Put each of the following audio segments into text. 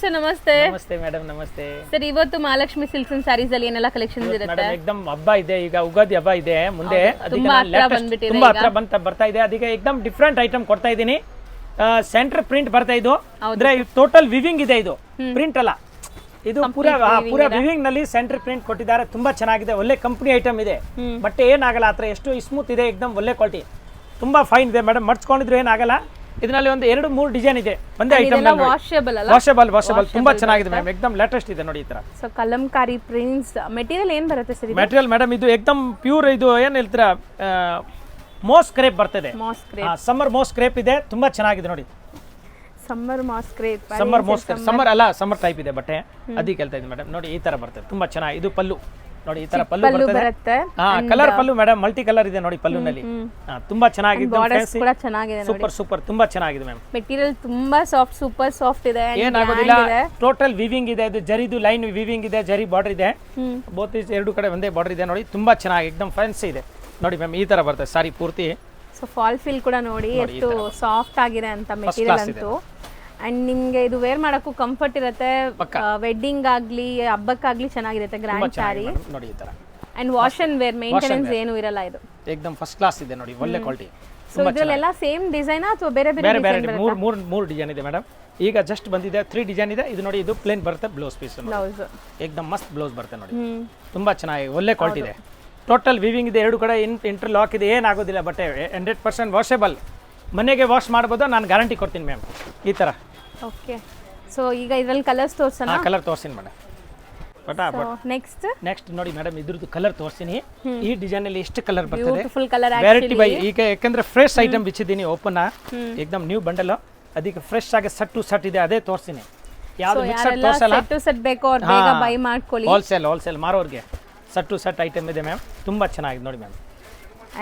Sir ನಮಸ್ತೆ. ನಮಸ್ತೆ madam, ನಮಸ್ತೆ ಸರ್. ಇವತ್ತು ಮಹಾಲಕ್ಷ್ಮಿ ಸಿಲ್ಕ್ಸ್ ಅಂಡ್ ಸ್ಯಾರೀಸ್ ಅಲ್ಲಿ ಏನೆಲ್ಲ ಕಲೆಕ್ಷನ್ಸ್ ಇರುತ್ತೆ ಮೇಡಮ್? ಏಕದಮ್ ಹಬ್ಬ ಇದೆ, ಈಗ ಉಗಾದಿ ಹಬ್ಬ ಇದೆ ಮುಂದೆ, ತುಂಬಾ ಹತ್ರ ಬರ್ತಾ ಇದೆ. ಅದಕ್ಕೆ ಏಕದಮ್ ಡಿಫ್ರೆಂಟ್ ಐಟಮ್ ಕೊಡ್ತಾ ಇದ್ದೀನಿ. ಸೆಂಟರ್ ಪ್ರಿಂಟ್ ಬರ್ತಾ ಇದು ಅಂದ್ರೆ ಟೋಟಲ್ ವಿವಿಂಗ್ ಇದೆ, ಇದು ಪ್ರಿಂಟ್ ಅಲ್ಲ, ಇದು ಪೂರಾ ವಿವಿಂಗ್ ನಲ್ಲಿ ಸೆಂಟರ್ ಪ್ರಿಂಟ್ ಕೊಟ್ಟಿದ್ದಾರೆ. ತುಂಬಾ ಚೆನ್ನಾಗಿದೆ, ಒಳ್ಳೆ ಕಂಪನಿ ಐಟಮ್ ಇದೆ. ಬಟ್ಟೆ ಏನಾಗಲ್ಲ, ಆತರ ಎಷ್ಟು ಸ್ಮೂತ್ ಇದೆ, ಏಕದಮ್ ಒಳ್ಳೆ ಕ್ವಾಲಿಟಿ, ತುಂಬಾ ಫೈನ್ ಇದೆ ಮೇಡಮ್. ಮಡ್ಸ್ಕೊಂಡಿದ್ರು ಏನಾಗಲ್ಲ. ಇದರಲ್ಲಿ ಒಂದು 2-3 ಡಿಸೈನ್ ಇದೆ, ಒಂದೇ ಐಟಮ್. ವಾಷಬಲ್ ತುಂಬಾ ಚೆನ್ನಾಗಿದೆ ಮ್ಯಾಮ್, ಏಕದಮ್ ಲೇಟೆಸ್ಟ್ ಇದೆ ನೋಡಿ ಈ ತರ. ಸೊ ಕಲಂಕಾರಿ ಪ್ರಿಂಟ್ಸ್ ಮೆಟೀರಿಯಲ್ ಏನ್ ಬರುತ್ತೆ ಸರ್? ಮೆಟೀರಿಯಲ್ ಮೇಡಮ್ ಇದು ಏಕದಮ್ ಪ್ಯೂರ್, ಇದು ಏನ್ ಹೇಳ್ತೀರಾ, ಮೋಸ್ ಕ್ರೇಪ್ ಬರ್ತದೆ. ಸಮ್ಮರ್ ಮೋಸ್ ಕ್ರೇಪ್ ಇದೆ, ತುಂಬಾ ಚೆನ್ನಾಗಿದೆ ನೋಡಿ. ಸಮ್ಮರ್ ಟೈಪ್ ಇದೆ ಬಟ್ಟೆ, ಅದಕ್ಕೆ ಹೇಳ್ತಾ ಇದ್ದೀನಿ ಮೇಡಮ್. ನೋಡಿ ಈ ತರ ಬರ್ತದೆ, ತುಂಬಾ ಚೆನ್ನಾಗಿ. ಇದು ಪಲ್ಲು ನೋಡಿ, ಈ ತರ ಪಲ್ಲು ಬರುತ್ತೆ. ಕಲರ್ ಪಲ್ಲು ಮೇಡಮ್, ಮಲ್ಟಿ ಕಲರ್ ಇದೆ ನೋಡಿ ಪಲ್ಲುನಲ್ಲಿ. ತುಂಬಾ ಚೆನ್ನಾಗಿದೆ, ಸೂಪರ್ ತುಂಬಾ ಚೆನ್ನಾಗಿದೆ ಮ್ಯಾಮ್. ಮೆಟೀರಿಯಲ್ ತುಂಬಾ ಸಾಫ್ಟ್, ಸೂಪರ್ ಸಾಫ್ಟ್ ಇದೆ, ಏನಾಗೋದಿಲ್ಲ. ಟೋಟಲ್ ವಿವಿಂಗ್ ಇದೆ, ಇದು ಜರಿದು ಲೈನ್ ವಿವಿಂಗ್ ಇದೆ, ಜರಿ ಬಾರ್ಡರ್ ಇದೆ, ಬೋತ್ ಎರಡು ಕಡೆ ಒಂದೇ ಬಾರ್ಡರ್ ಇದೆ ನೋಡಿ. ತುಂಬಾ ಚೆನ್ನಾಗಿ ಏಕದಮ್ ಫ್ಯಾನ್ಸಿ ಇದೆ ನೋಡಿ ಮ್ಯಾಮ್. ಈ ತರ ಬರ್ತದೆ ಸಾರಿ ಪೂರ್ತಿ. ಸೊ ಫಾಲ್ ಫೀಲ್ ಕೂಡ ನೋಡಿ ಎಷ್ಟು ಸಾಫ್ಟ್ ಆಗಿದೆ ಅಂತ ಮೆಟೀರಿಯಲ್ ಅಂತೂ. ಅಂಡ್ ನಿಮ್ಗೆ ಇದು ವೇರ್ ಮಾಡಕ್ಕೂ ಕಂಫರ್ಟ್ ಇರುತ್ತೆ, ವೆಡ್ಡಿಂಗ್ ಆಗ್ಲಿ ಹಬ್ಬಕ್ಕಾಗ್ಲಿ ಚೆನ್ನಾಗಿರುತ್ತೆ, ಗ್ರ್ಯಾಂಡ್ ಸ್ಯಾರಿ ನೋಡಿ ಈ ತರ. And wash and wear maintenance ಏನು ಇರಲ್ಲ, ಇದು ಏಕದಮ್ ಫಸ್ಟ್ ಕ್ಲಾಸ್ ಇದೆ ನೋಡಿ, ಒಳ್ಳೆ ಕ್ವಾಲಿಟಿ. ಸೊ ಇದರಲ್ಲೆಲ್ಲ ಸೇಮ್ ಡಿಸೈನ್ ಅಥವಾ ಬೇರೆ ಮೂರು ಡಿಸೈನ್ ಇದೆ ಮೇಡಮ್. ಈಗ ಜಸ್ಟ್ ಬಂದಿದೆ 3 ಡಿಸೈನ್ ಇದೆ. ಇದು ನೋಡಿ, ಇದು ಪ್ಲೇನ್ ಬರುತ್ತೆ, ಬ್ಲೌಸ್ ಪೀಸ್ ಏಕದಮ್ ಮಸ್ತ್ ಬ್ಲೌಸ್ ಬರುತ್ತೆ ನೋಡಿ. ತುಂಬಾ ಚೆನ್ನಾಗಿ ಒಳ್ಳೆ ಕ್ವಾಲಿಟಿ ಇದೆ. ಟೋಟಲ್ ವಿವಿಂಗ್ ಇದೆ, ಎರಡು ಕಡೆ ಇಂಟರ್ಲಾಕ್ ಇದೆ, ಏನಾಗೋದಿಲ್ಲ. ಬಟ್ಟೆ 100% ವಾಷೇಬಲ್, ಮನೆಗೆ ವಾಶ್ ಮಾಡ್ಬೋದು, ನಾನು ಗ್ಯಾರಂಟಿ ಕೊಡ್ತೀನಿ ಮ್ಯಾಮ್. ಈ ತರ. ಓಕೆ. ಸೊ ಈಗ ಇದರಲ್ಲಿ ಕಲರ್ಸ್ ತೋರಿಸೋಣ? ಕಲರ್ ತೋರಿಸ್ತೀನಿ ಮೇಡಮ್. ನೆಕ್ಸ್ಟ್ ನೋಡಿ ಮೇಡಮ್, ಇದ್ರದ್ದು ಕಲರ್ ತೋರಿಸ್ತೀನಿ. ಈ ಡಿಸೈನ್ ಅಲ್ಲಿ ಎಷ್ಟು ಕಲರ್ ಬರ್ತದೆ, ವೆರೈಟಿ ಬೈ. ಈಗ ಯಾಕಂದ್ರೆ ಫ್ರೆಶ್ ಐಟಮ್ ಬಿಚ್ಚಿದ್ದೀನಿ, ಓಪನ್ ಏಕದಮ್ ನ್ಯೂ ಬಂಡಲ್, ಅದಕ್ಕೆ ಫ್ರೆಶ್ ಆಗಿ ಸೆಟ್ ಟು ಸೆಟ್ ಇದೆ, ಅದೇ ತೋರಿಸ್ತೀನಿ. ಯಾವ್ದು ಮಿಕ್ಸಡ್ ತೋರಿಸಲ್ಲ, ಸೆಟ್ ಟು ಸೆಟ್ ಬೇಕು ಅವ್ರು ಬೇಗ ಬೈ ಮಾಡ್ಕೊಳ್ಳಿ. ಹೋಲ್ಸೇಲ್ ಮಾರೋರ್ಗೆ ಸೆಟ್ ಟು ಸೆಟ್ ಐಟಮ್ ಇದೆ ಮ್ಯಾಮ್, ತುಂಬಾ ಚೆನ್ನಾಗಿದೆ ನೋಡಿ ma'am.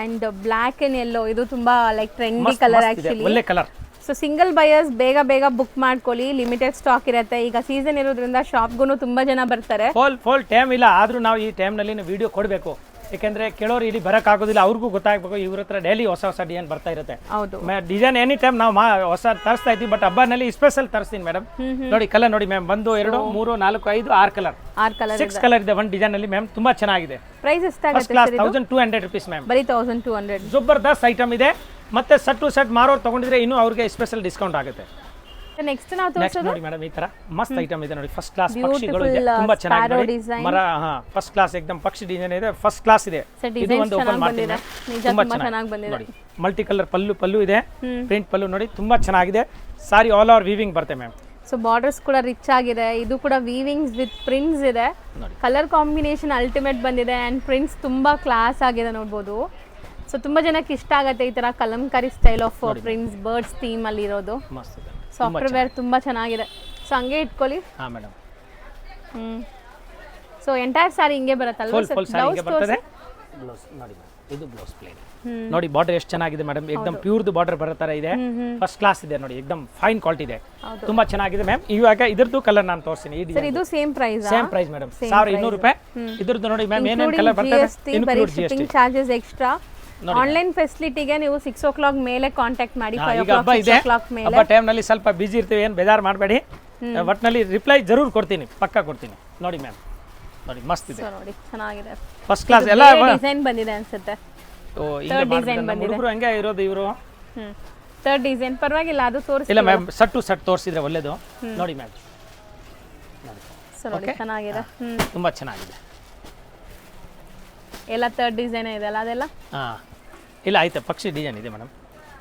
And black and yellow, ಇದು ತುಂಬಾ ಲೈಕ್ ಟ್ರೆಂಡಿ ಕಲರ್ ಆಕ್ಚುಲಿ, ಒಳ್ಳೆ ಕಲರ್. ಸೊ ಸಿಂಗಲ್ ಬಯರ್ಸ್ ಬೇಗ ಬುಕ್ ಮಾಡ್ಕೊಳ್ಳಿ, ಲಿಮಿಟೆಡ್ ಸ್ಟಾಕ್ ಇರುತ್ತೆ. ಈಗ ಸೀಸನ್ ಇರೋದ್ರಿಂದ ಶಾಪ್ಗೂ ತುಂಬಾ ಜನ ಬರ್ತಾರೆ. ಫುಲ್ ಟೈಮ್ ಇಲ್ಲ, ಆದ್ರೂ ನಾವು ಈ ಟೈಮ್ ನಲ್ಲಿ ವಿಡಿಯೋ ಕೊಡಬೇಕು. ಯಾಕಂದ್ರೆ ಕೆಲವರು ಇಲ್ಲಿ ಬರಕ್ ಆಗೋದಿಲ್ಲ, ಅವ್ರಿಗೂ ಗೊತ್ತಾಗಬೇಕು. ಇವ್ರ ಹತ್ರ ಡೈಲಿ ಹೊಸ ಡಿಸೈನ್ ಬರ್ತಾ ಇರುತ್ತೆ. ಡಿಸೈನ್ ಎನಿ ಟೈಮ್ ನಾವು ಹೊಸ ತರಿಸ್ತಾ ಇದ್ದೀವಿ, ಬಟ್ ಹಬ್ಬನಲ್ಲಿ ಸ್ಪೆಷಲ್ ತರಿಸ್ತೀನಿ ಮೇಡಮ್. ನೋಡಿ ಕಲರ್ ನೋಡಿ ಮ್ಯಾಮ್, 1 2 3 4 5 6 ಕಲರ್, 6 ಕಲರ್ ಇದೆ ಒಂದು ಡಿಸೈನ್ ಅಲ್ಲಿ ಮ್ಯಾಮ್. ತುಂಬಾ ಚೆನ್ನಾಗಿದೆ. ಪ್ರೈಸ್ ಎಷ್ಟಾಗುತ್ತೆ? 1200 rupees ಮ್ಯಾಮ್, ಬರೀ 1200. ಜಬರ್ದಸ್ತ್ ಐಟಮ್ ಇದೆ. ಮತ್ತೆ ಸೆಟ್ ಟು ಸೆಟ್ ಮಾರೋರು ತಗೊಂಡಿದ್ರೆ ಇನ್ನೂ ಅವ್ರಿಗೆ ಸ್ಪೆಷಲ್ ಡಿಸ್ಕೌಂಟ್ ಆಗುತ್ತೆ. ನೆಕ್ಸ್ಟ್ ನಾವು ತೋರಿಸೋದು ನೋಡಿ ಮೇಡಮ್, ಈ ತರ ಮಸ್ತ್ ಐಟಮ್ ಇದೆ ನೋಡಿ. ಫಸ್ಟ್ ಕ್ಲಾಸ್ ಪಕ್ಷಿಗಳು ಇದೆ, ತುಂಬಾ ಚೆನ್ನಾಗಿದೆ. ಮರ ಫಸ್ಟ್ ಕ್ಲಾಸ್ ಏಕದಮ್ ಪಕ್ಷಿ ಡಿಸೈನ್ ಇದೆ, ಫಸ್ಟ್ ಕ್ಲಾಸ್ ಇದೆ. ಇದು ಒಂದು ಓಪನ್ ಮಾಡ್ತೀನಿ, ತುಂಬಾ ಚೆನ್ನಾಗಿ ನೋಡಿ. ಮಲ್ಟಿ ಕಲರ್ ಪಲ್ಲು ಇದೆ, ಪ್ರಿಂಟ್ ಪಲ್ಲು ನೋಡಿ, ತುಂಬಾ ಚೆನ್ನಾಗಿದೆ. ಸಾರಿ ಆಲ್ ಓವರ್ ವೀವಿಂಗ್ ಬರುತ್ತೆ ಮ್ಯಾಮ್. ಸೊ ಬಾರ್ಡರ್ಸ್ ಕೂಡ ರಿಚ್ ಆಗಿದೆ, ಇದು ಕೂಡ ವೀವಿಂಗ್ಸ್ ವಿತ್ ಪ್ರಿಂಟ್ಸ್ ಇದೆ. ಕಲರ್ ಕಾಂಬಿನೇಷನ್ ಅಲ್ಟಿಮೇಟ್ ಬಂದಿದೆ, ಅಂಡ್ ಪ್ರಿಂಟ್ಸ್ ತುಂಬಾ ಕ್ಲಾಸ್ ಆಗಿದೆ ನೋಡ್ಬೋದು. ಸೊ ತುಂಬಾ ಜನಕ್ಕೆ ಇಷ್ಟ ಆಗುತ್ತೆ ಈ ತರ Kalamkari style of prints, birds theme ಅಲ್ಲಿ ಇರೋದು. ಸಾಫ್ಟ್ವೇರ್ ವೇರ್ ತುಂಬಾ ಚೆನ್ನಾಗಿದೆ. ಸೊ ಹಂಗೆ ಇಟ್ಕೊಳ್ಳಿ. ಸೊ ಎಂಟೈರ್ ಸಾರಿ ಹಿಂಗೆ ಬರುತ್ತಲ್ವಾ ಸರ್? ಬ್ಲೌಸ್ ನೋಡಿ, ಇದು ಬ್ಲೌಸ್ ಪ್ಲೇನ್ ನೋಡಿ. ಬಾರ್ಡರ್ ಎಷ್ಟು ಚೆನ್ನಾಗಿದೆ ಮೇಡಮ್, ಏಕದಮ್ ಪ್ಯೂರ್ದು ಬಾರ್ಡರ್ ಬರೋ ತರ ಇದೆ. ಫಸ್ಟ್ ಕ್ಲಾಸ್ ಇದೆ ನೋಡಿ, ಏಕದಮ್ ಫೈನ್ ಕ್ವಾಲಿಟಿ ಇದೆ, ತುಂಬಾ ಚೆನ್ನಾಗಿದೆ ಮ್ಯಾಮ್. ಇವಾಗ ಇದ್ರದ್ದು ಕಲರ್ ನಾನು ತೋರಿಸ್ತೀನಿ. ಇದು ಸೇಮ್ ಪ್ರೈಸ್ ಮೇಡಮ್, 1200 ರೂಪಾಯಿ. ಇದ್ರದ್ದು ನೋಡಿ ಮ್ಯಾಮ್, ಏನೇನು ಕಲರ್ ಬರ್ತದೆ, include GST charges extra. Online ಫೆಸಿಲಿಟಿಗೆ ನೀವು 6 o'clock ಮೇಲೆ ಕಾಂಟ್ಯಾಕ್ಟ್ ಮಾಡಿ. 5 o'clock ಮೇಲೆ ಹಬ್ಬ ಟೈಮ್ ನಲ್ಲಿ ಸ್ವಲ್ಪ ಬಿಜಿ ಇರ್ತೀವಿ, ಏನು ಬೇಜಾರು ಮಾಡಬೇಡಿ. ಒಟ್ಟಿನಲ್ಲಿ ರಿಪ್ಲೈ ಜರೂರ್ ಕೊಡ್ತೀನಿ, ಪಕ್ಕಾ ಕೊಡ್ತೀನಿ. ನೋಡಿ ಮ್ಯಾಮ್, ನೋಡಿ ಮಸ್ತ್ ಇದೆ ನೋಡಿ, ಚೆನ್ನಾಗಿದೆ. ಫಸ್ಟ್ ಕ್ಲಾಸ್ ಎಲ್ಲ ಡಿಸೈನ್ ಬಂದಿದೆ ಅನ್ಸುತ್ತೆ. ಓ ಹಿಂಗೆ ಮಾಡ್ತಾರೆ ಹುಡುಗರು, ಹಂಗೆ ಇರೋದು ಇವರು. ಥರ್ಡ್ ಡಿಸೈನ್ ಪರವಾಗಿಲ್ಲ, ಅದು ತೋರಿಸಿ. ಇಲ್ಲ ಮ್ಯಾಮ್, ಸೆಟ್ ಟು ಸೆಟ್ ತೋರಿಸಿದ್ರೆ ಒಳ್ಳೇದು. ನೋಡಿ ಮ್ಯಾಮ್, ನೋಡಿ ಚೆನ್ನಾಗಿದೆ, ತುಂಬಾ ಚೆನ್ನಾಗಿದೆ. ಎಲ್ಲ ಥರ್ಡ್ ಡಿಸೈನ್ ಇದೆ ಅಲ್ಲ, ಅದೆಲ್ಲ ಇಲ್ಲ ಆಯ್ತು, ಪಕ್ಷಿ ಡಿಸೈನ್ ಇದೆ ಮೇಡಮ್.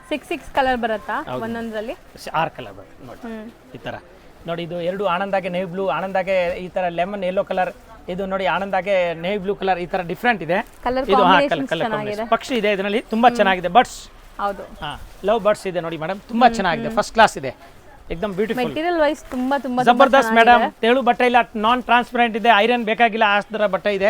6 ಕಲರ್ ಬರುತ್ತಾ ಒಂದೊಂದರಲ್ಲಿ? 6 ಕಲರ್ ಬರುತ್ತೆ ನೋಡಿ ಈ ತರ. ನೋಡಿ ಇದು 2 ಆನಂದಾಗೆ ನೇವಿ ಬ್ಲೂ, ಆನಂದಾಗೆ ಈ ತರ ಲೆಮನ್ ಯೆಲ್ಲೋ ಕಲರ್, ಇದು ನೋಡಿ ಆನಂದಾಗೆ ನೇವಿ ಬ್ಲೂ ಕಲರ್, ಈ ತರ ಡಿಫ್ರೆಂಟ್ ಇದೆ. ಇದು ಕಲರ್ ಪಕ್ಷಿ ಇದೆ ಇದರಲ್ಲಿ, ತುಂಬಾ ಚೆನ್ನಾಗಿದೆ. ಬರ್ಡ್ಸ್, ಹೌದು, ಲವ್ ಬರ್ಡ್ಸ್ ಇದೆ ನೋಡಿ ಮೇಡಮ್, ತುಂಬಾ ಚೆನ್ನಾಗಿದೆ. ಫಸ್ಟ್ ಕ್ಲಾಸ್ ಇದೆ, ಏಕದಮ್ ಬ್ಯೂಟಿಫುಲ್. ಮೆಟೀರಿಯಲ್ ವೈಸ್ ತುಂಬಾ ಜಬರ್ದಸ್ತ್ ಮೇಡಮ್. ತೆಳು ಬಟ್ಟೆ ಇಲ್ಲ, ನಾನ್ ಟ್ರಾನ್ಸ್ಪರೆಂಟ್ ಇದೆ, ಐರನ್ ಬೇಕಾಗಿಲ್ಲ, ಆ ತರ ಬಟ್ಟೆ ಇದೆ.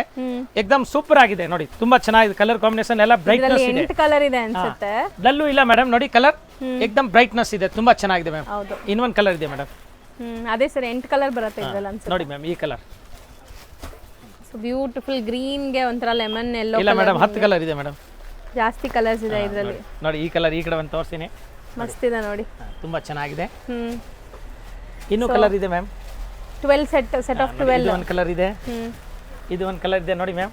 ಏಕದಮ್ ಸೂಪರ್ ಆಗಿದೆ ನೋಡಿ, ತುಂಬಾ ಚೆನ್ನಾಗಿದೆ. ಕಲರ್ ಕಾಂಬಿನೇಷನ್ ಎಲ್ಲ ಬ್ರೈಟ್ನೆಸ್ ಇದೆ. 8 ಕಲರ್ ಇದೆ ಅನ್ಸುತ್ತೆ, ಡಲ್ಲು ಇಲ್ಲ ಮೇಡಮ್. ನೋಡಿ ಕಲರ್ ಏಕದಮ್ ಬ್ರೈಟ್ನೆಸ್ ಇದೆ, ತುಂಬಾ ಚೆನ್ನಾಗಿದೆ ಮ್ಯಾಮ್. ಇನ್ನೊಂದು ಕಲರ್ ಇದೆ ಮೇಡಮ್, ಅದೇ ಸರ್ 8 ಕಲರ್ ಬರುತ್ತೆ ಇದರಲ್ಲಿ ಅನ್ಸುತ್ತೆ. ನೋಡಿ ಮ್ಯಾಮ್, ಈ ಕಲರ್ ಬ್ಯೂಟಿಫುಲ್ ಗ್ರೀನ್ ಗೆ ಒಂಥರ ಲೆಮನ್ ಯೆಲ್ಲೋ. ಇಲ್ಲ ಮೇಡಮ್, 10 ಕಲರ್ ಇದೆ ಮೇಡಮ್, ಜಾಸ್ತಿ ಕಲರ್ಸ್ ಇದೆ ಇದರಲ್ಲಿ. ನೋಡಿ ಈ ಕಲರ್ ಈ ಕಡೆ ಒಂದು ತೋರಿಸ್ತೀನಿ, ಮಸ್ತ್ ಇದೆ ನೋಡಿ, ತುಂಬಾ ಚೆನ್ನಾಗಿದೆ. ಇನ್ನೂ ಕಲರ್ ಇದೆ ಮ್ಯಾಮ್. 12 set of 12. ಇದು ಒಂದು ಕಲರ್ ಇದೆ, ಇದು ಒಂದು ಕಲರ್ ಇದೆ ನೋಡಿ ಮ್ಯಾಮ್.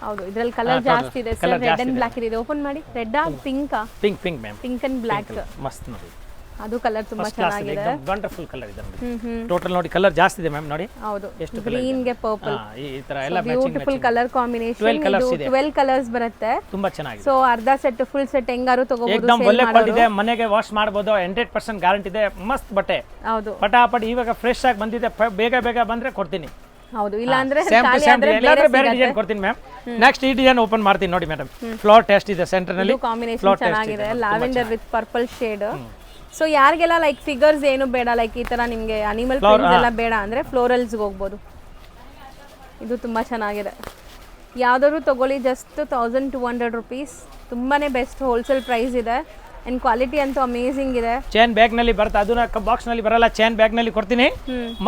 ಹೌದು, ಇದ್ರಲ್ಲಿ ಕಲರ್ ಜಾಸ್ತಿ ಇದೆ ಸರ್. ರೆಡ್ ಅಂಡ್ ಬ್ಲಾಕ್ ಇದೆ. ಓಪನ್ ಮಾಡಿ. Red pink pink ma'am, pink and black. ಮಸ್ತ್ ನೋಡಿ, ಅದು ಕಲರ್ ತುಂಬಾ ಚೆನ್ನಾಗಿದೆ. ವಂಡರ್ಫುಲ್ ಕಲರ್ ಇದೆ ನೋಡಿ. ಟೋಟಲ್ ನೋಡಿ ಕಲರ್ ಜಾಸ್ತಿ ಇದೆ ಮ್ಯಾಮ್. ನೋಡಿ ಹೌದು, ಎಷ್ಟು ಗ್ರೀನ್ ಗೆ ಪರ್ಪಲ್, ಈ ತರ ಎಲ್ಲ ಬ್ಯೂಟಿಫುಲ್ ಕಲರ್ ಕಾಂಬಿನೇಷನ್. 12 ಕಲರ್ಸ್ ಬರುತ್ತೆ. ತುಂಬಾ ಚೆನ್ನಾಗಿದೆ. ಸೊ ಅರ್ಧ ಸೆಟ್ ಫುಲ್ ಸೆಟ್ ಹೆಂಗಾರು ತಗೋಬಹುದು. ಏಕದಮ್ ಒಳ್ಳೆ ಕ್ವಾಲಿಟಿ ಇದೆ, ಮನೆಗೆ ವಾಶ್ ಮಾಡಬಹುದು. 100% ಗ್ಯಾರಂಟಿ ಇದೆ. ಮಸ್ತ್ ಬಟ್ಟೆ. ಹೌದು, ಪಟಾಪಟ್ ಇವಾಗ ಫ್ರೆಶ್ ಆಗಿ ಬಂದಿದೆ. ಬೇಗ ಬಂದ್ರೆ ಕೊಡ್ತೀನಿ. ಹೌದು, ಇಲ್ಲ ಅಂದ್ರೆ ಬೇರೆ ಡಿಸೈನ್ ಕೊಡ್ತೀನಿ ಮ್ಯಾಮ್. ನೆಕ್ಸ್ಟ್ ಈ ಡಿಸೈನ್ ಓಪನ್ ಮಾಡ್ತೀನಿ ನೋಡಿ ಮೇಡಮ್. ಫ್ಲವರ್ ಟೆಸ್ಟ್ ಇದೆ ಸೆಂಟರ್ ನಲ್ಲಿ. ಕಾಂಬಿನೇಷನ್ ಚೆನ್ನಾಗಿದೆ. Lavender with purple shade. So ಯಾರಿಗೆಲ್ಲ ಲೈಕ್ ಫಿಗರ್ಸ್ ಏನು ಬೇಡ, ಲೈಕ್ ಈ ತರ ನಿಮ್ಗೆ ಅನಿಮಲ್ ಪ್ರಿಂಟ್ಸ್ ಎಲ್ಲ ಬೇಡ ಅಂದ್ರೆ ಫ್ಲೋರಲ್ಸ್ ಹೋಗ್ಬೋದು. ಇದು ತುಂಬಾ ಚೆನ್ನಾಗಿದೆ. ಯಾವ್ದಾದ್ರು ತಗೊಳ್ಳಿ, ಜಸ್ಟ್ 1200 rupees. ತುಂಬಾನೇ ಬೆಸ್ಟ್ ಹೋಲ್ಸೇಲ್ ಪ್ರೈಸ್ ಇದೆ. ಅಂಡ್ ಕ್ವಾಲಿಟಿ ಅಂತೂ ಅಮೇಸಿಂಗ್ ಇದೆ. ಚೈನ್ ಬ್ಯಾಗ್ ನಲ್ಲಿ ಬರುತ್ತೆ, ಅದನ್ನ ಬಾಕ್ಸ್ ನಲ್ಲಿ ಬರಲ್ಲ. ಚೈನ್ ಬ್ಯಾಗ್ ನಲ್ಲಿ ಕೊಡ್ತೀನಿ.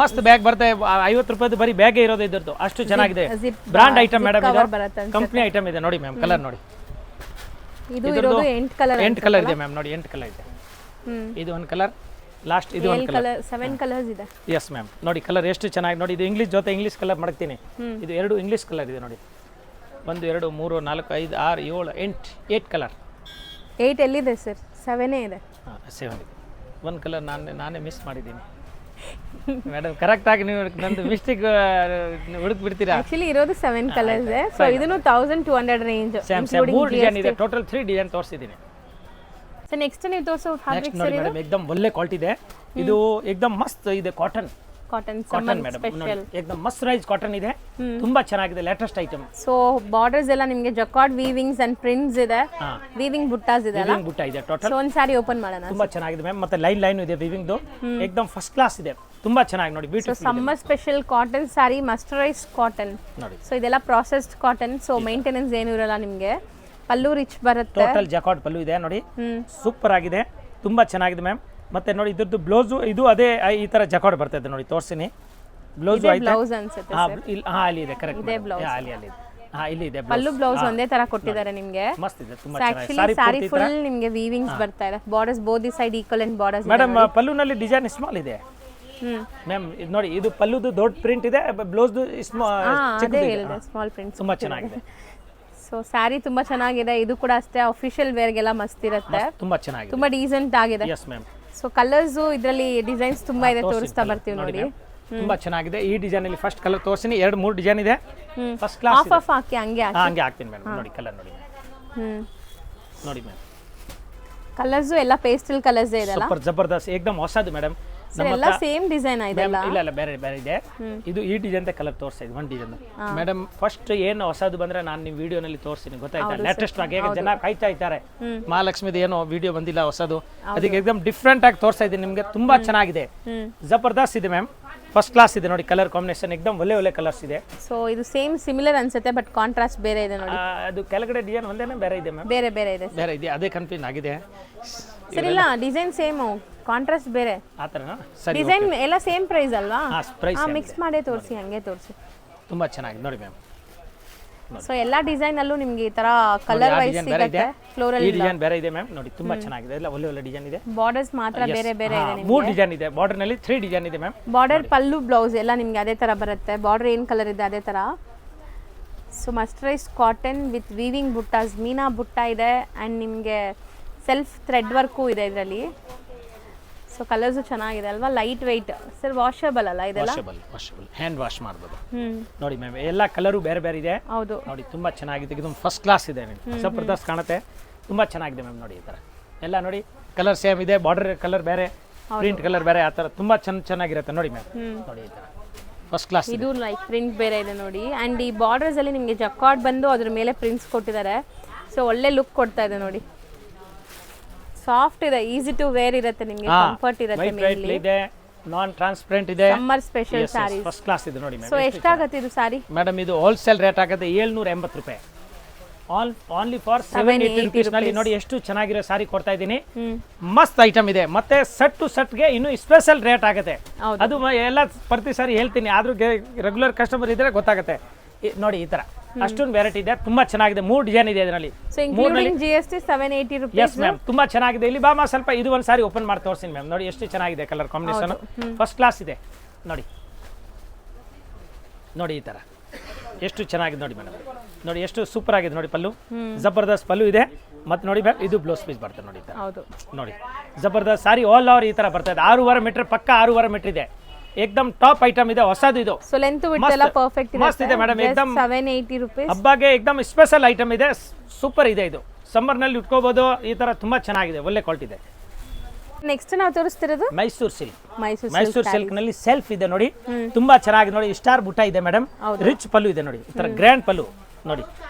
ಮಸ್ತ್ ಬ್ಯಾಗ್ ಬರುತ್ತೆ. 50 ರೂಪಾಯಿ ಬರೀ ಬ್ಯಾಗ್ ಇರೋದು ಇದ್ರದ್ದು. ಅಷ್ಟು ಚೆನ್ನಾಗಿದೆ. ಬ್ರಾಂಡ್ ಐಟಮ್ ಮೇಡಮ್, ಇದು ಕಂಪನಿ ಐಟಮ್ ಇದೆ ನೋಡಿ ಮ್ಯಾಮ್. ಕಲರ್ ನೋಡಿ, ಇದು ಇರೋದು 8 ಕಲರ್ ಇದೆ ಮ್ಯಾಮ್. ನೋಡಿ 8 ಕಲರ್ ಇದೆ. ಇದು ಒಂದು ಕಲರ್, ಲಾಸ್ಟ್ ಇದು ಒಂದು ಕಲರ್. 7 ಕಲರ್ಸ್ ಇದೆ. Yes ma'am. ನೋಡಿ ಕಲರ್ ಎಷ್ಟು ಚೆನ್ನಾಗಿ ನೋಡಿ. ಇದು ಇಂಗ್ಲಿಷ್ ಜೊತೆ ಇಂಗ್ಲಿಷ್ ಕಲರ್ ಮಾಡ್ತೀನಿ. ಇದು 2 ಇಂಗ್ಲಿಷ್ ಕಲರ್ ಇದೆ ನೋಡಿ. 1 2 3 4 5 6 7 8 ಕಲರ್. 8 ಎಲ್ಲಿದೆ ಸರ್? 7 ಇದೆ. 7 ಇದೆ. 1 ಕಲರ್ ನಾನೇ ಮಿಸ್ ಮಾಡಿದ್ದೀನಿ ಮೇಡಮ್. ಕರೆಕ್ಟ್ ಆಗಿ ನೀವು ನಂದು ಮಿಸ್ಟೇಕ್ ಹುಡುಕ್ ಬಿಡ್ತೀರಾ. ಆಕ್ಚುಲಿ ಇರೋದು 7 ಕಲರ್ಸ್ ಇದೆ. ಸೊ ಇದನ್ನು 1200 ರೇಂಜ್. ಮೂರು ಡಿಸೈನ್ ಇದೆ. ಟೋಟಲ್ 3 ಡಿಸೈನ್ ತೋರಿಸಿದ್ದೀನಿ. ಸೊ ನೆಕ್ಸ್ಟ್ ನೀವು ತೋರಿಸೋ ಫ್ಯಾಬ್ರಿಕ್ ನೋಡಿ ಮೇಡಮ್, ಏಕದಮ್ ಒಳ್ಳೆ ಕ್ವಾಲಿಟಿ ಇದೆ. ಇದು ಏಕದಮ್ ಮಸ್ತ್ ಇದೆ. Cotton summer madam. ಸ್ಪೆಷಲ್. ಏಕದಮ್ ಮಸ್ಟರೈಸ್ ಕಾಟನ್ ಇದೆ. ತುಂಬಾ ಚೆನ್ನಾಗಿದೆ, ಲೇಟೆಸ್ಟ್ ಐಟಮ್. ಸೊ ಬಾರ್ಡರ್ಸ್ ಎಲ್ಲ ನಿಮಗೆ ಜಕಾರ್ಡ್ ವೀವಿಂಗ್ಸ್ ಅಂಡ್ ಪ್ರಿಂಟ್ಸ್ ಇದೆ. ವೀವಿಂಗ್ ಬುಟ್ಟಾಸ್ ಇದೆ ಅಲ್ಲ? ಬುಟ್ಟ ಇದೆ ಟೋಟಲ್. ಸೊ ಒಂದು ಸಾರಿ ಓಪನ್ ಮಾಡೋಣ. ತುಂಬಾ ಚೆನ್ನಾಗಿದೆ ಮ್ಯಾಮ್. ಮತ್ತೆ ಲೈನ್ ಇದೆ ವೀವಿಂಗ್ ದು. ಏಕದಮ್ ಫಸ್ಟ್ ಕ್ಲಾಸ್ ಇದೆ. ತುಂಬಾ ಚೆನ್ನಾಗಿ ನೋಡಿ. ಬ್ಯೂಟಿಫುಲ್. ಸಮ್ಮರ್ ಸ್ಪೆಷಲ್ ಕಾಟನ್ ಸಾರಿ, ಮಸ್ಟರೈಸ್ ಕಾಟನ್ ನೋಡಿ. ಸೊ ಇದೆಲ್ಲ ಪ್ರಾಸೆಸ್ಡ್ ಕಾಟನ್. ಸೊ ಮೇಂಟೆನೆನ್ಸ್ ಏನು ಇರಲ್ಲ ನಿಮಗೆ. ಪಲ್ಲು ರಿಚ್ ಬರುತ್ತೆ. ಟೋಟಲ್ ಜಕಾರ್ಡ್ ಪಲ್ಲು ಇದೆ ನೋಡಿ. ಸೂಪರ್ ಆಗಿದೆ, ತುಂಬಾ ಚೆನ್ನಾಗಿದೆ ಮ್ಯಾಮ್. ಮತ್ತೆ ನೋಡಿ ಇದ್ರದ್ದು ಬ್ಲೌಸ್ ಇದು ಅದೇ ಈ ತರ ಜಕಾರ್ಡ್ ಬರ್ತಾ ಇದೆ ನೋಡಿ. ತೋರಿಸ್ತೀನಿ ಬ್ಲೌಸ್. ಬ್ಲೌಸ್ ಅನ್ಸುತ್ತೆ ಅಲ್ಲಿ ಇದೆ. ಕರೆಕ್ಟ್. ಇಲ್ಲಿ ಇದೆ. ಪಲ್ಲು ಬ್ಲೌಸ್ ಒಂದೇ ತರ ಕೊಟ್ಟಿದ್ದಾರೆ ನಿಮಗೆ. ಮಸ್ತ್ ಇದೆ, ತುಂಬಾ ಚೆನ್ನಾಗಿದೆ. ಸಾರಿ ಫುಲ್ ನಿಮಗೆ ವೀವಿಂಗ್ಸ್ ಬರ್ತಾ ಇದೆ. Borders both side equal and borders. Madam ಪಲ್ಲುನಲ್ಲಿ ಡಿಸೈನ್ ಸ್ಮಾಲ್ ಇದೆ ಮ್ಯಾಮ್. ಇದು ನೋಡಿ, ಇದು ಪಲ್ಲುದು ದೊಡ್ಡ ಪ್ರಿಂಟ್ ಇದೆ, ಬ್ಲೌಸ್ ಸ್ಮಾಲ್ ಪ್ರಿಂಟ್. ತುಂಬಾ ಚೆನ್ನಾಗಿದೆ. ಸೊ ಸ್ಯಾರಿ ತುಂಬಾ ಚೆನ್ನಾಗಿದೆ. ಇದು ಕೂಡ ಅಷ್ಟೇ ಅಫಿಷಿಯಲ್ ವೇರ್ಗೆಲ್ಲ ಮಸ್ತ್ ಇರುತ್ತೆ. ತುಂಬಾ ಚೆನ್ನಾಗಿದೆ, ತುಂಬಾ ಡೀಸೆಂಟ್ ಆಗಿದೆ. Yes ma'am. ಸೊ ಕಲರ್ಸ್ ಇದರಲ್ಲಿ ಡಿಸೈನ್ಸ್ ತುಂಬಾ ಇದೆ, ತೋರಿಸ್ತಾ ಬರ್ತೀವಿ ನೋಡಿ. ತುಂಬಾ ಚೆನ್ನಾಗಿದೆ. ಈ ಡಿಸೈನ್ ಅಲ್ಲಿ ಫಸ್ಟ್ ಕಲರ್ ತೋರಿಸ್ತೀನಿ. 2-3 ಡಿಸೈನ್ ಇದೆ. ಫಸ್ಟ್ ಕ್ಲಾಸ್ ಆಫ್ ಆಫ್ ಹಾಕಿ ಹಂಗೆ ಹಾಕ್ತೀನಿ ಮೇಡಮ್. ನೋಡಿ ಕಲರ್ ನೋಡಿ. ನೋಡಿ ಮ್ಯಾಮ್, ಕಲರ್ಸ್ ಎಲ್ಲ ಪೇಸ್ಟಲ್ ಕಲರ್ಸ್ ಇದೆ ಅಲ್ಲ? ಸೂಪರ್ ಜಬರ್ದಸ್ತ್, ಏಕದಮ್ ಹೊಸದು ಮೇಡಮ್. ಎಲ್ಲ ಸೇಮ್ ಡಿಸೈನ್ ಇದೆಲ್ಲ? ಇಲ್ಲ ಬೇರೆ ಇದೆ. ಇದು ಈ ಡಿಸೈನ್ ಕಲರ್ ತೋರಿಸ್ತಾ ಇದೆ. 1 ಡಿಸೈನ್ ಮೇಡಮ್. ಫಸ್ಟ್ ಏನು ಹೊಸದು ಬಂದ್ರೆ ನಾನು ನಿಮ್ಮ ವಿಡಿಯೋನಲ್ಲಿ ತೋರಿಸ್ತೀನಿ, ಗೊತ್ತಾಯ್ತಾ? ಲೇಟೆಸ್ಟ್ ಆಗಿ ಜನ ಕಾಯ್ತಾ ಇದ್ದಾರೆ. ಮಹಾಲಕ್ಷ್ಮಿದು ಏನೋ ವಿಡಿಯೋ ಬಂದಿಲ್ಲ ಹೊಸದು, ಅದಕ್ಕೆ ಏಕದಮ್ ಡಿಫ್ರೆಂಟ್ ಆಗಿ ತೋರಿಸ್ತಾ ಇದ್ದೀನಿ ನಿಮಗೆ. ತುಂಬಾ ಚೆನ್ನಾಗಿದೆ, ಜಬರ್ದಸ್ತ್ ಇದೆ ಮ್ಯಾಮ್. ಫಸ್ಟ್ ಕ್ಲಾಸ್ ಇದೆ ನೋಡಿ. ಕಲರ್ ಕಾಂಬಿನೇಷನ್ ಏಕದಮ್ ಒಳ್ಳೆ ಕಲರ್ಸ್ ಇದೆ. ಸೊ ಇದು ಸೇಮ್ ಸಿಮಿಲರ್ ಅನ್ಸುತ್ತೆ, ಬಟ್ ಕಾಂಟ್ರಾಸ್ಟ್ ಬೇರೆ ಇದೆ ನೋಡಿ. ಅದು ಕೆಳಗಡೆ ಡಿಸೈನ್ ಒಂದೇನೆ ಬೇರೆ ಇದೆ ಮ್ಯಾಮ್. ಬೇರೆ ಇದೆ. ಅದೇ ಕನ್ಫ್ಯೂಸ್ ಆಗಿದೆ ಸರ್. ಇಲ್ಲ, ಡಿಸೈನ್ ಸೇಮ್, ಕಾಂಟ್ರಾಸ್ಟ್ ಬೇರೆ. ಆ ಥರನಾ? ಸರಿ. ಡಿಸೈನ್ ಎಲ್ಲ ಸೇಮ್ ಪ್ರೈಸ್ ಅಲ್ವಾ? ಪ್ರೈಸ್ ಮಿಕ್ಸ್ ಮಾಡೇ ತೋರಿಸಿ, ಹಂಗೆ ತೋರಿಸಿ. ತುಂಬಾ ಚೆನ್ನಾಗಿದೆ ನೋಡಿ ಮ್ಯಾಮ್. ಸೊ ಎಲ್ಲಾ ಡಿಸೈನ್ ಅಲ್ಲೂ ನಿಮಗೆ ಈ ತರ ಕಲರ್ ವೈಸ್ ಸಿಗುತ್ತೆ. ಫ್ಲೋರಲ್ ಡಿಸೈನ್ ಬೇರೆ ಇದೆ ಮ್ಯಾಮ್. ನೋಡಿ ತುಂಬಾ ಚೆನ್ನಾಗಿದೆ, ಎಲ್ಲ ಒಳ್ಳೆ ಡಿಸೈನ್ ಇದೆ. ಬಾರ್ಡರ್ಸ್ ಮಾತ್ರ ಬೇರೆ ಇದೆ ನಿಮಗೆ. 3 ಡಿಸೈನ್ ಇದೆ. ಬಾರ್ಡರ್ ನಲ್ಲಿ 3 ಡಿಸೈನ್ ಇದೆ ಮ್ಯಾಮ್. ಬಾರ್ಡರ್, ಪಲ್ಲು, ಬ್ಲೌಸ್ ಎಲ್ಲ ನಿಮಗೆ ಅದೇ ತರ ಬರುತ್ತೆ. ಬಾರ್ಡರ್ ಏನ್ ಕಲರ್ ಇದೆ ಅದೇ ತರ. ಸೊ ಮಸ್ಟರೈಸ್ ಕಾಟನ್ ವಿತ್ ವೀವಿಂಗ್ ಬುಟ್ಟಾಸ್, ಮೀನಾ ಬುಟ್ಟ ಇದೆ ಅಂಡ್ ನಿಮಗೆ ಸೆಲ್ಫ್ ಥ್ರೆಡ್ ವರ್ಕು ಇದೆ ಇದರಲ್ಲಿ. ಸೊ ಕಲರ್ಸ್ ಚೆನ್ನಾಗಿದೆ ಅಲ್ವಾ? Light weight. ಸರ್ ವಾಷಬಲ್ ಅಲ್ಲ ಇದೆಲ್ಲ? ವಾಷಬಲ್, ಹ್ಯಾಂಡ್ ವಾಶ್ ಮಾಡಬಹುದು. ನೋಡಿ ಮ್ಯಾಮ್, ಎಲ್ಲ ಕಲರು ಬೇರೆ ಇದೆ. ಹೌದು ನೋಡಿ, ತುಂಬಾ ಚೆನ್ನಾಗಿದೆ. ಇದು ಫಸ್ಟ್ ಕ್ಲಾಸ್ ಇದೆ, ಜಬರ್ದಸ್ತ್ ಕಾಣುತ್ತೆ. ತುಂಬಾ ಚೆನ್ನಾಗಿದೆ ಮ್ಯಾಮ್. ನೋಡಿ ಈ ತರ ಎಲ್ಲ ನೋಡಿ, ಕಲರ್ ಸೇಮ್ ಇದೆ, ಬಾರ್ಡರ್ ಕಲರ್ ಬೇರೆ, ಪ್ರಿಂಟ್ ಕಲರ್ ಬೇರೆ, ಆ ತರ ತುಂಬಾ ಚೆನ್ನಾಗಿರುತ್ತೆ ನೋಡಿ ಮ್ಯಾಮ್. ನೋಡಿ ಈ ತರ ಫಸ್ಟ್ ಕ್ಲಾಸ್. ಇದು ಲೈಕ್ ಪ್ರಿಂಟ್ ಬೇರೆ ಇದೆ ನೋಡಿ. ಅಂಡ್ ಈ ಬಾರ್ಡರ್ಸ್ ಅಲ್ಲಿ ನಿಮಗೆ ಜಕಾರ್ಡ್ ಬಂದು ಅದ್ರ ಮೇಲೆ ಪ್ರಿಂಟ್ಸ್ ಕೊಟ್ಟಿದ್ದಾರೆ. ಸೊ ಒಳ್ಳೆ ಲುಕ್ ಕೊಡ್ತಾ ಇದೆ ನೋಡಿ. ಸಾಫ್ಟ್ ಇದೆ, ಈಸಿ ಟು ವೇರ್ ಇರುತ್ತೆ ನಿಮಗೆ, ಕಂಫರ್ಟ್ ಇರುತ್ತೆ. ಮೇನ್ಲಿ ಇದೆ, ನಾನ್ ಟ್ರಾನ್ಸ್ಪರೆಂಟ್ ಇದೆ. Summer special saris first class ಇದೆ ನೋಡಿ ಮ್ಯಾಮ್. ಸೊ ಎಷ್ಟಾಗುತ್ತೆ ಇದು ಸಾರಿ? ಮೇಡಮ್ ಇದು ಹೋಲ್ಸೇಲ್ ರೇಟ್ ಆಗುತ್ತೆ 780 ರೂಪಾಯಿ. ಓನ್ಲಿ ಫಾರ್ 780 rupees ನಲ್ಲಿ ನೋಡಿ ಎಷ್ಟು ಚೆನ್ನಾಗಿರೋ ಸಾರಿ ಕೊಡ್ತಾ ಇದ್ದೀನಿ. ಮಸ್ತ್ ಐಟಮ್ ಇದೆ. ಮತ್ತೆ ಸೆಟ್ ಟು ಸೆಟ್ಗೆ ಇನ್ನು ಸ್ಪೆಷಲ್ ರೇಟ್ ಆಗುತ್ತೆ. ಅದು ಎಲ್ಲ ಪ್ರತಿ ಸಾರಿ ಹೇಳ್ತೀನಿ, ಆದ್ರೂ ರೆಗ್ಯುಲರ್ ಕಸ್ಟಮರ್ ಇದ್ರೆ ಗೊತ್ತಾಗುತ್ತೆ. ನೋಡಿ ಈ ತರ ಅಷ್ಟೊಂದು ವೆರೈಟಿ ಇದೆ, ತುಂಬಾ ಚೆನ್ನಾಗಿದೆ. 3 ಡಿಸೈನ್ ಇದೆ ಇದರಲ್ಲಿ. So including GST 780 rupees. Yes ma'am, ತುಂಬಾ ಚೆನ್ನಾಗಿದೆ. ಇಲ್ಲಿ ಬಾಮ ಸ್ವಲ್ಪ ಇದು ಒಂದು ಸಾರಿ ಓಪನ್ ಮಾಡಿ ತೋರಿಸ್ತೀನಿ ಮ್ಯಾಮ್. ನೋಡಿ ಎಷ್ಟು ಚೆನ್ನಾಗಿದೆ ಕಲರ್ ಕಾಂಬಿನೇಷನ್, ಫಸ್ಟ್ ಕ್ಲಾಸ್ ಇದೆ ನೋಡಿ. ನೋಡಿ ಈ ಥರ ಎಷ್ಟು ಚೆನ್ನಾಗಿದೆ ನೋಡಿ ಮೇಡಮ್. ನೋಡಿ ಎಷ್ಟು ಸೂಪರ್ ಆಗಿದೆ ನೋಡಿ ಪಲ್ಲು, ಜಬರ್ದಸ್ತ್ ಪಲ್ಲು ಇದೆ. ಮತ್ತು ನೋಡಿ ಮ್ಯಾಮ್ ಇದು ಬ್ಲೌಸ್ ಪೀಸ್ ಬರ್ತದೆ ನೋಡಿ ಈ ಥರ. ಹೌದು ನೋಡಿ ಜಬರ್ದಸ್ತ್ ಸಾರಿ ಆಲ್ ಓವರ್ ಈ ಥರ ಬರ್ತಾ ಇದೆ. 6.5 ಮೀಟರ್ ಪಕ್ಕ 6.5 ಮೀಟರ್ ಇದೆ. ಏಕ್ದಮ್ ಟಾಪ್ ಐಟಮ್ ಇದೆ, ಹೊಸದು ಇದು. ಸೊ ಲೆಂತ್ ವಿಡ್ತ್ ಎಲ್ಲ ಪರ್ಫೆಕ್ಟ್ ಇದೆ. ಮಸ್ತ್ ಇದೆ ಮೇಡಮ್, ಏಕ್ದಮ್ 780 ರೂಪೀಸ್. ಹಬ್ಬಗೆ ಏಕ್ದಮ್ ಸ್ಪೆಷಲ್ ಐಟಮ್ ಇದೆ, ಸೂಪರ್ ಇದೆ ಇದು. ಸಮ್ಮರ್ನಲ್ಲಿ ಉಟ್ಕೋಬಹುದು. ಈ ತರ ತುಂಬಾ ಚೆನ್ನಾಗಿದೆ, ಒಳ್ಳೆ ಕ್ವಾಲಿಟಿ ಇದೆ. ನೆಕ್ಸ್ಟ್ ನಾವು ತೋರಿಸ್ತಿರೋದು ಮೈಸೂರು ಸಿಲ್ಕ್. ಮೈಸೂರು ಸಿಲ್ಕ್ ನಲ್ಲಿ ಸೆಲ್ಫ್ ಇದೆ ನೋಡಿ, ತುಂಬಾ ಚೆನ್ನಾಗಿದೆ ನೋಡಿ. ಸ್ಟಾರ್ ಬುಟ್ಟ ಇದೆ ಮೇಡಮ್, ರಿಚ್ ಪಲ್ಲು ಇದೆ ನೋಡಿ, ಈ ತರ ಗ್ರ್ಯಾಂಡ್ ಪಲ್ಲು ನೋಡಿ,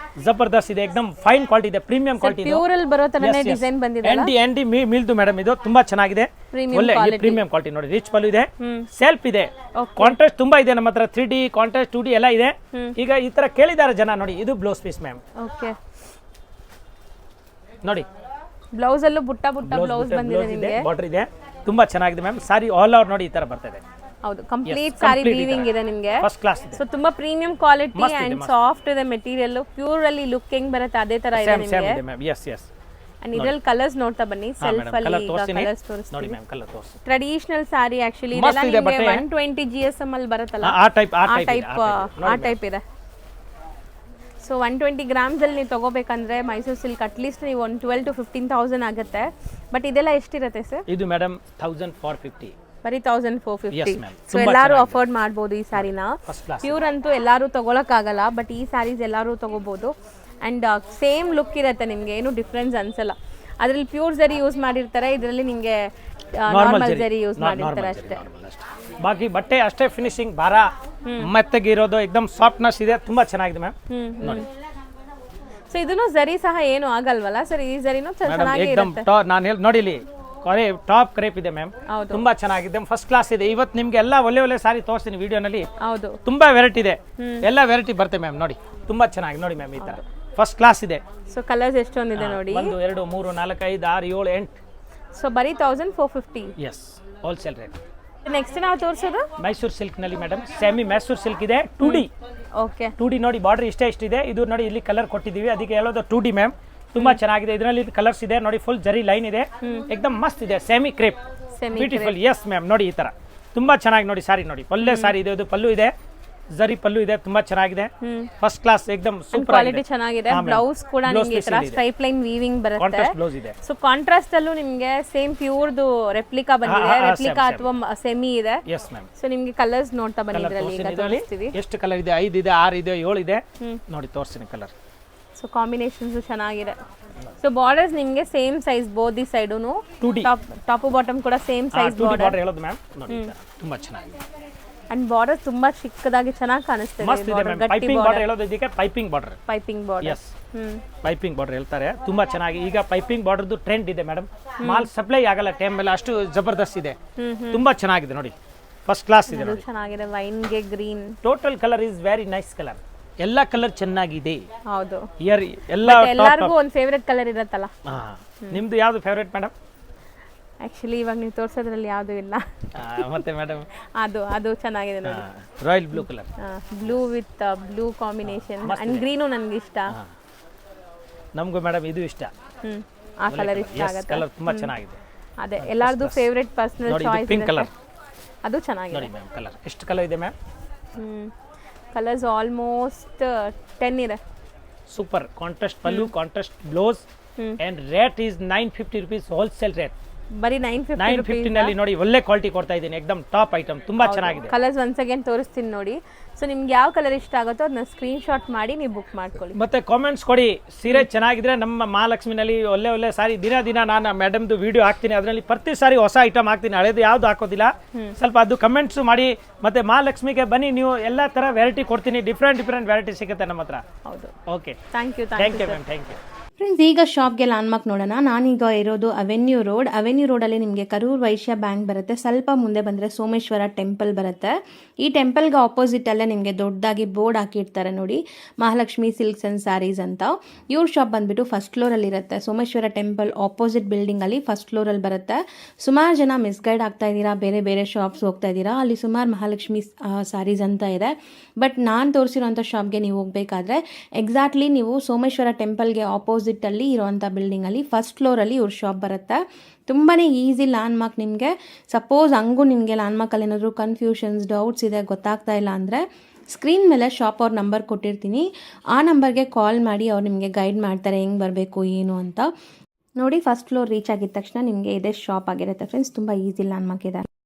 ಜಬರ್ದಸ್ತ್ ಇದೆ. ಏಕ್ದಮ್ ಫೈನ್ ಕ್ವಾಲಿಟಿ ಇದೆ, ಪ್ರೀಮಿಯಂ ಕ್ವಾಲಿಟಿ ಇದೆ. ಪ್ಯೂರ್ ಅಲ್ಲಿ ಬರೋ ತರನೇ ಡಿಸೈನ್ ಬಂದಿದೆ. ಅಂಡಿ ಮಿಲ್ದು ಮೇಡಮ್, ಇದು ತುಂಬಾ ಚೆನ್ನಾಗಿದೆ, ಒಳ್ಳೆ ಪ್ರೀಮಿಯಂ ಕ್ವಾಲಿಟಿ ನೋಡಿ. ರಿಚ್ ಪಲ್ಲು ಇದೆ, ಸೆಲ್ಫ್ ಇದೆ, ಕಾಂಟ್ರಾಸ್ಟ್ ತುಂಬಾ ಇದೆ ನಮ್ಮ ಹತ್ರ. 3D ಕಾಂಟ್ರಾಸ್ಟ್ 2D ಎಲ್ಲ ಇದೆ. ಈಗ ಈ ತರ ಕೇಳಿದಾರೆ ಜನ ನೋಡಿ. ಇದು ಬ್ಲೌಸ್ ಪೀಸ್ ಮ್ಯಾಮ್. ಓಕೆ ನೋಡಿ ಬ್ಲೌಸ್ ಅಲ್ಲೂ ಬುಟ್ಟ ಬ್ಲೌಸ್ ಬಂದಿದೆ ನಿಮಗೆ. ಬಾರ್ಡರ್ ಇದೆ, ತುಂಬಾ ಚೆನ್ನಾಗಿದೆ ಮ್ಯಾಮ್. ಸಾರಿ ಆಲ್ ಓವರ್ ನೋಡಿ ಈ ತರ ಬರ್ತದೆ. ಹೌದು, ಕಂಪ್ಲೀಟ್ ಸಾರಿ ವೀವಿಂಗ್ ಇದೆ ನಿಮಗೆ. ಫಸ್ಟ್ ಕ್ಲಾಸ್ ಇದೆ. ಸೊ ತುಂಬಾ ಪ್ರೀಮಿಯಂ ಕ್ವಾಲಿಟಿ ಅಂಡ್ ಸಾಫ್ಟ್ ಇದೆ ಮೆಟೀರಿಯಲ್. ಪ್ಯೂರ್ ಅಲ್ಲಿ ಲುಕ್ ಹೆಂಗ್ ಬರುತ್ತೆ ಅದೇ ತರ ಇದೆ ನಿಮಗೆ. ಅಂಡ್ ಇದರಲ್ಲಿ ಕಲರ್ಸ್ ನೋಡ್ತಾ ಬನ್ನಿ. ಸೆಲ್ಫ್ ಅಲ್ಲಿ ಕಲರ್ಸ್ ತೋರಿಸ್ತೀನಿ ನೋಡಿ ಮ್ಯಾಮ್. ಕಲರ್ ತೋರಿಸಿ. ಟ್ರೆಡಿಷನಲ್ ಸಾರಿ ಆಕ್ಚುಲಿ ಇದೆಲ್ಲ ನಿಮಗೆ 120 GSM ಅಲ್ಲಿ ಬರುತ್ತಲ್ಲ, ಆ ಟೈಪ್ ಇದೆ. ಸೊ 120 ಗ್ರಾಮ್ಸ್ ಅಲ್ಲಿ ನೀವು ತಗೋಬೇಕಂದ್ರೆ ಮೈಸೂರು ಸಿಲ್ಕ್ ಅಟ್ಲೀಸ್ಟ್ ನೀವು ಒಂದು 12,000 to 15,000 ಆಗುತ್ತೆ. ಬಟ್ ಇದೆಲ್ಲ ಎಷ್ಟಿರುತ್ತೆ ಸರ್? ಇದು ಮೇಡಮ್ 1450, ಬರೀ 1450. ಸೊ ಎಲ್ಲರೂ ಅಫೋರ್ಡ್ ಮಾಡ್ಬೋದು ಈ ಸ್ಯಾರಿನ. ಪ್ಯೂರ್ ಅಂತೂ ಎಲ್ಲರೂ ತಗೊಳಕ್ಕಾಗಲ್ಲ, ಬಟ್ ಈ ಸ್ಯಾರೀಸ್ ಎಲ್ಲರೂ ತಗೋಬಹುದು. ಅಂಡ್ ಸೇಮ್ ಲುಕ್ ಇರುತ್ತೆ ನಿಮ್ಗೆ, ಏನು ಡಿಫ್ರೆನ್ಸ್ ಅನ್ಸಲ್ಲ. ಅದ್ರಲ್ಲಿ ಪ್ಯೂರ್ ಜರಿ ಯೂಸ್ ಮಾಡಿರ್ತಾರೆ, ಇದರಲ್ಲಿ ನಿಮ್ಗೆ ನಾರ್ಮಲ್ ಜರಿ ಯೂಸ್ ಮಾಡಿರ್ತಾರೆ ಅಷ್ಟೇ. ಬಾಕಿ ಬಟ್ಟೆ ಅಷ್ಟೇ ಫಿನಿಶಿಂಗ್ ಭಾರ ಮೆತ್ತಗಿರೋದು, ಎಕ್ದಮ್ ಸಾಫ್ಟ್ನೆಸ್ ಇದೆ, ತುಂಬಾ ಚೆನ್ನಾಗಿದೆ ಮ್ಯಾಮ್ ನೋಡಿ. ಸೊ ಇದನ್ನು ಜರಿ ಸಹ ಏನು ಆಗಲ್ವಲ್ಲ ಸರ್? ಈ ಜರಿನೂ ಚೆನ್ನಾಗಿ ಇರುತ್ತೆ. ನಾನು ಹೇಳಿ ನೋಡಿ, ಇಲ್ಲಿ ಟಾಪ್ ಕ್ರೇಪ್ ಇದೆ ಮ್ಯಾಮ್, ತುಂಬಾ ಚೆನ್ನಾಗಿದೆ, ಫಸ್ಟ್ ಕ್ಲಾಸ್ ಇದೆ. ಇವತ್ತು ನಿಮ್ಗೆ ಎಲ್ಲ ಒಳ್ಳೆ ಸಾರಿ ತೋರಿಸ್ತೀನಿ ವಿಡಿಯೋನಲ್ಲಿ. ಹೌದು, ತುಂಬಾ ವೆರೈಟಿ ಇದೆ, ಎಲ್ಲ ವೆರೈಟಿ ಬರುತ್ತೆ ಮ್ಯಾಮ್ ನೋಡಿ. ತುಂಬಾ ಚೆನ್ನಾಗಿ ನೋಡಿ ಮ್ಯಾಮ್, ಈ ತರ ಫಸ್ಟ್ ಕ್ಲಾಸ್ ಇದೆ. ಸೊ ಕಲರ್ಸ್ ಎಷ್ಟೊಂದಿದೆ ನೋಡಿ, 1 2 3 4 5 6 7 8. ಸೊ ಬರೀ 1450. S, wholesale rate. ನೆಕ್ಸ್ಟ್ ನಾವು ತೋರಿಸೋದು ಮೈಸೂರು ಸಿಲ್ಕ್ ನಲ್ಲಿ ಮೇಡಮ್, ಸೆಮಿ ಮೈಸೂರು ಸಿಲ್ಕ್ ಇದೆ. 2D. ಓಕೆ, 2D ನೋಡಿ, ಬಾರ್ಡರ್ ಇಷ್ಟಿದೆ. ಇದು ನೋಡಿ ಇಲ್ಲಿ ಕಲರ್ ಕೊಟ್ಟಿದ್ದೀವಿ, ಅದಕ್ಕೆ ಹೇಳೋದು 2D ಮ್ಯಾಮ್. ತುಂಬಾ ಚೆನ್ನಾಗಿದೆ. ಇದರಲ್ಲಿ ಕಲರ್ಸ್ ಇದೆ ನೋಡಿ, ಫುಲ್ ಜರಿ ಲೈನ್ ಇದೆ, ಎಕ್ದಮ್ ಮಸ್ತ್ ಇದೆ. Semi crepe, beautiful. Yes ma'am ನೋಡಿ, ಈ ತರ ತುಂಬಾ ಚೆನ್ನಾಗಿ ನೋಡಿ. ಸಾರಿ ನೋಡಿ, ಒಳ್ಳೆ ಸಾರಿ ಇದೆ. ಇದು ಪಲ್ಲು ಇದೆ, ಜರಿ ಪಲ್ಲು ಇದೆ, ತುಂಬಾ ಚೆನ್ನಾಗಿದೆ, ಫಸ್ಟ್ ಕ್ಲಾಸ್, ಎಕ್ದಮ್ ಸೂಪರ್ ಕ್ವಾಲಿಟಿ ಚೆನ್ನಾಗಿದೆ. ಬ್ಲೌಸ್ ಕೂಡ ನಿಮಗೆ ಈ ತರ ಸ್ಟ್ರೈಪ್ ಲೈನ್ ವೀವಿಂಗ್ ಬರುತ್ತೆ. ಕಾಂಟ್ರಾಸ್ಟ್ ಬ್ಲೌಸ್ ಇದೆ. ಸೊ ಕಾಂಟ್ರಾಸ್ಟ್ ಅಲ್ಲೂ ನಿಮಗೆ ಸೇಮ್ ಪ್ಯೂರ್ದು ರೆಪ್ಲಿಕಾ ಬಂದಿದೆ, ರೆಪ್ಲಿಕಾ ಅಥವಾ ಸೆಮಿ ಇದೆ. Yes ma'am. ಸೊ ನಿಮಗೆ ಕಲರ್ಸ್ ನೋಡ್ತಾ ಬನ್ನಿ. ಇದರಲ್ಲಿ ಈಗ ತೋರಿಸ್ತೀವಿ ಎಷ್ಟು ಕಲರ್ ಇದೆ. 5 ಇದೆ, 6 ಇದೆ, 7 ಇದೆ ನೋಡಿ, ತೋರಿಸ್ತೀನಿ ಕಲರ್. ಸೊ ಕಾಂಬಿನೇಷನ್ಸ್ ಚೆನ್ನಾಗಿದೆ. ಸೊ ಬಾರ್ಡರ್ಸ್ ನಿಮಗೆ same size ಬೋದಿ ಸೈಡುನು, 2D top bottom ಕೂಡ ಸೇಮ್ ಸೈಜ್ ಬಾರ್ಡರ್ ಹೇಳೋದು ಮ್ಯಾಮ್ ನೋಡಿ. ತುಂಬಾ ಚೆನ್ನಾಗಿದೆ. ಅಂಡ್ ಬಾರ್ಡರ್ ತುಂಬಾ ಚಿಕ್ಕದಾಗಿ ಚೆನ್ನಾಗಿ ಕಾಣಿಸ್ತಿದೆ. ಮಸ್ತ್ ಇದೆ ಮ್ಯಾಮ್. ಪೈಪಿಂಗ್ ಬಾರ್ಡರ್ ಹೇಳೋದು ಇದಕ್ಕೆ, piping border. Yes, piping border ಹೇಳ್ತಾರೆ, ತುಂಬಾ ಚೆನ್ನಾಗಿ. ಈಗ ಪೈಪಿಂಗ್ ಬಾರ್ಡರ್ದು ಟ್ರೆಂಡ್ ಇದೆ ಮೇಡಮ್. ಮಾಲ್ ಸಪ್ಲೈ ಆಗಲ್ಲ ಟೈಮ್ ಮೇಲೆ, ಅಷ್ಟು ಜಬರ್ದಸ್ತ್ ಇದೆ, ತುಂಬಾ ಚೆನ್ನಾಗಿದೆ ನೋಡಿ, ಫಸ್ಟ್ ಕ್ಲಾಸ್ ಇದೆ ನೋಡಿ. ಚೆನ್ನಾಗಿದೆ. ವೈನ್ ಗೆ green, total colour is very nice colour. ಎಲ್ಲ ಕಲರ್ ಚೆನ್ನಾಗಿದೆ. ಹೌದು, ಎಲ್ಲರಿಗೂ ಒಂದು ಫೇವರೇಟ್ ಕಲರ್ ಇರುತ್ತಲ್ಲ. ನಿಮ್ದು ಯಾವ್ದು ಫೇವರೇಟ್ ಮೇಡಮ್? ಆಕ್ಚುಲಿ ಇವಾಗ ನೀವು ತೋರಿಸೋದ್ರಲ್ಲಿ ಯಾವುದು ಇಲ್ಲ. ಮತ್ತೆ ಮೇಡಮ್ ಅದು ಚೆನ್ನಾಗಿದೆ ನೋಡಿ, royal blue colour, blue with blue combination. And green ನನಗೆ ಇಷ್ಟ. ನಮಗೂ ಮೇಡಮ್ ಇದು ಇಷ್ಟ. ಆ ಕಲರ್ ಇಷ್ಟ ಆಗುತ್ತೆ. ಕಲರ್ ತುಂಬಾ ಚೆನ್ನಾಗಿದೆ. ಅದೇ ಎಲ್ಲರದು favourite personal choice. Pink colour ಅದು ಚೆನ್ನಾಗಿದೆ ನೋಡಿ ಮ್ಯಾಮ್. ಕಲರ್ ಎಷ್ಟು ಕಲರ್ ಇದೆ ಮ್ಯಾಮ್? ಕಲರ್ಸ್ ಆಲ್ಮೋಸ್ಟ್ 10 ಇದೆ. Super. Contrast pallu, contrast blouse, and rate is 950 rupees wholesale rate. ಬರೀ 950 ನಲ್ಲಿ ನೋಡಿ, ಒಳ್ಳೆ ಕ್ವಾಲಿಟಿ ಕೊಡ್ತಾ ಇದ್ದೀನಿ, ಎಕ್ದಮ್ ಟಾಪ್ ಐಟಮ್, ತುಂಬಾ ಚೆನ್ನಾಗಿದೆ. ಕಲರ್ಸ್ ಒನ್ಸ್ ಅಗೇನ್ ತೋರಿಸ್ತೀನಿ ನೋಡಿ. ಸೊ ನಿಮ್ಗೆ ಯಾವ ಕಲರ್ ಇಷ್ಟ ಆಗುತ್ತೋ ಅದನ್ನ ಸ್ಕ್ರೀನ್ ಶಾಟ್ ಮಾಡಿ ನೀವು ಬುಕ್ ಮಾಡ್ಕೊಳ್ಳಿ. ಮತ್ತೆ ಕಾಮೆಂಟ್ಸ್ ಕೊಡಿ. ಸೀರೆ ಚೆನ್ನಾಗಿದ್ರೆ ನಮ್ಮ ಮಹಾಲಕ್ಷ್ಮಿನಲ್ಲಿ ಒಳ್ಳೆ ಸಾರಿ ದಿನ ನಾನು ಮೇಡಮ್ದು ವಿಡಿಯೋ ಹಾಕ್ತೀನಿ. ಅದರಲ್ಲಿ ಪ್ರತಿ ಸಾರಿ ಹೊಸ ಐಟಮ್ ಹಾಕ್ತೀನಿ, ಹಳೇದು ಯಾವ್ದು ಹಾಕೋದಿಲ್ಲ. ಸ್ವಲ್ಪ ಅದು ಕಮೆಂಟ್ಸ್ ಮಾಡಿ. ಮತ್ತೆ ಮಹಾಲಕ್ಷ್ಮಿಗೆ ಬನ್ನಿ, ನೀವು ಎಲ್ಲ ತರ ವೆರೈಟಿ ಕೊಡ್ತೀನಿ, ಡಿಫ್ರೆಂಟ್ ವೆರೈಟಿ ಸಿಗುತ್ತೆ ನಮ್ಮ ಹತ್ರ. ಹೌದು, okay, thank you ma'am, thank you. Friends, ಈಗ ಶಾಪ್ಗೆ ಲ್ಯಾಂಡ್ಮಾರ್ಕ್ ನೋಡೋಣ. ನಾನೀಗ ಇರೋದು ಅವೆನ್ಯೂ ರೋಡಲ್ಲಿ ನಿಮಗೆ ಕರೂರ್ ವೈಶ್ಯ ಬ್ಯಾಂಕ್ ಬರುತ್ತೆ. ಸ್ವಲ್ಪ ಮುಂದೆ ಬಂದರೆ ಸೋಮೇಶ್ವರ ಟೆಂಪಲ್ ಬರುತ್ತೆ. ಈ ಟೆಂಪಲ್ಗೆ ಆಪೋಸಿಟಲ್ಲೇ ನಿಮಗೆ ದೊಡ್ಡದಾಗಿ ಬೋರ್ಡ್ ಹಾಕಿರ್ತಾರೆ ನೋಡಿ, ಮಹಾಲಕ್ಷ್ಮಿ ಸಿಲ್ಕ್ಸ್ ಆ್ಯಂಡ್ ಸ್ಯಾರೀಸ್ ಅಂತ. ಇವ್ರ ಶಾಪ್ ಬಂದುಬಿಟ್ಟು ಫಸ್ಟ್ ಫ್ಲೋರಲ್ಲಿ ಇರುತ್ತೆ. ಸೋಮೇಶ್ವರ ಟೆಂಪಲ್ ಆಪೋಸಿಟ್ ಬಿಲ್ಡಿಂಗಲ್ಲಿ ಫಸ್ಟ್ ಫ್ಲೋರಲ್ಲಿ ಬರುತ್ತೆ. ಸುಮಾರು ಜನ ಮಿಸ್ಗೈಡ್ ಆಗ್ತಾ ಇದ್ದೀರಾ, ಬೇರೆ ಶಾಪ್ಸ್ ಹೋಗ್ತಾ ಇದ್ದೀರಾ. ಅಲ್ಲಿ ಸುಮಾರು ಮಹಾಲಕ್ಷ್ಮಿ ಸ್ಯಾರೀಸ್ ಅಂತ ಇದೆ. ಬಟ್ ನಾನು ತೋರಿಸಿರೋಂಥ ಶಾಪ್ಗೆ ನೀವು ಹೋಗಬೇಕಾದ್ರೆ ಎಕ್ಸಾಕ್ಟ್ಲಿ ನೀವು ಸೋಮೇಶ್ವರ ಟೆಂಪಲ್ಗೆ ಆಪೋಸಿಟಲ್ಲಿ ಇರೋವಂಥ ಬಿಲ್ಡಿಂಗಲ್ಲಿ ಫಸ್ಟ್ ಫ್ಲೋರಲ್ಲಿ ಇವ್ರ ಶಾಪ್ ಬರುತ್ತೆ. ತುಂಬಾ ಈಸಿ ಲ್ಯಾಂಡ್ಮಾರ್ಕ್. ನಿಮಗೆ ಸಪೋಸ್ ಹಂಗೂ ನಿಮಗೆ ಲ್ಯಾಂಡ್ಮಾರ್ಕಲ್ಲಿ ಏನಾದರೂ ಕನ್ಫ್ಯೂಷನ್ಸ್, ಡೌಟ್ಸ್ ಇದೆ, ಗೊತ್ತಾಗ್ತಾ ಇಲ್ಲ ಅಂದರೆ ಸ್ಕ್ರೀನ್ ಮೇಲೆ ಶಾಪ್ ಅವ್ರ ನಂಬರ್ ಕೊಟ್ಟಿರ್ತೀನಿ, ಆ ನಂಬರ್ಗೆ ಕಾಲ್ ಮಾಡಿ ಅವ್ರು ನಿಮಗೆ ಗೈಡ್ ಮಾಡ್ತಾರೆ ಹೆಂಗೆ ಬರಬೇಕು ಏನು ಅಂತ. ನೋಡಿ, ಫಸ್ಟ್ ಫ್ಲೋರ್ ರೀಚ್ ಆಗಿದ ತಕ್ಷಣ ನಿಮಗೆ ಇದೇ ಶಾಪ್ ಆಗಿರುತ್ತೆ ಫ್ರೆಂಡ್ಸ್. ತುಂಬ ಈಸಿ ಲ್ಯಾಂಡ್ಮಾರ್ಕ್ ಇದೆ.